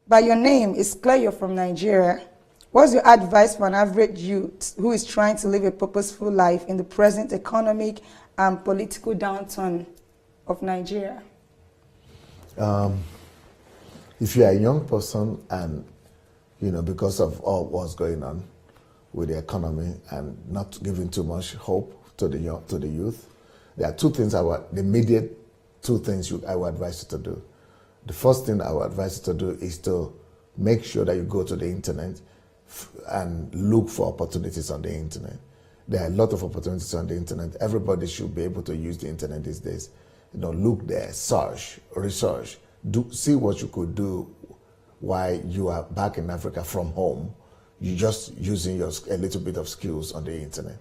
By your name, it's clear you're from Nigeria. What's your advice for an average youth who is trying to live a purposeful life in the present economic and political downturn of Nigeria? If you are a young person and, because of all what's going on with the economy and not giving too much hope to the youth, there are the immediate two things I would advise you to do. The first thing I would advise you to do is to make sure that you go to the internet and look for opportunities on the internet. There are a lot of opportunities on the internet. Everybody should be able to use the internet these days. Look there, search, research, see what you could do while you are back in Africa from home. You're just using a little bit of skills on the internet.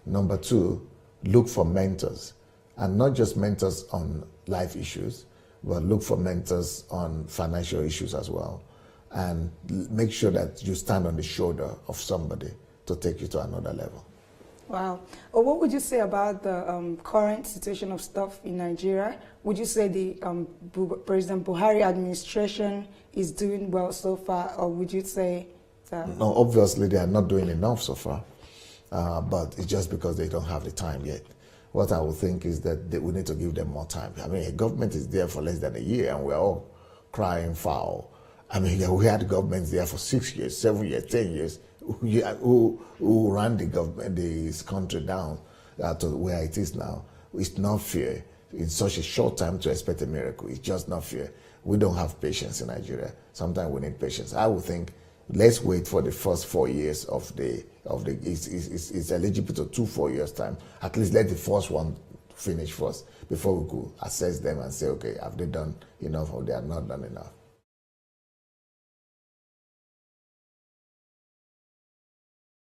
Number two, look for mentors, and not just mentors on life issues, but look for mentors on financial issues as well. And make sure that you stand on the shoulder of somebody to take you to another level. Wow. What would you say about the current situation of stuff in Nigeria? Would you say the President Buhari administration is doing well so far, or would you say that? No, obviously they are not doing enough so far, but it's just because they don't have the time yet. What I would think is that we need to give them more time. I mean, a government is there for less than a year, and we're all crying foul. I mean, we had governments there for 6 years, 7 years, 10 years, who ran the government, this country down to where it is now. It's not fair in such a short time to expect a miracle. It's just not fair. We don't have patience in Nigeria. Sometimes we need patience. I would think let's wait for the first 4 years it's eligible to 4 years time. At least let the first one finish first before we could assess them and say, okay, have they done enough or they have not done enough.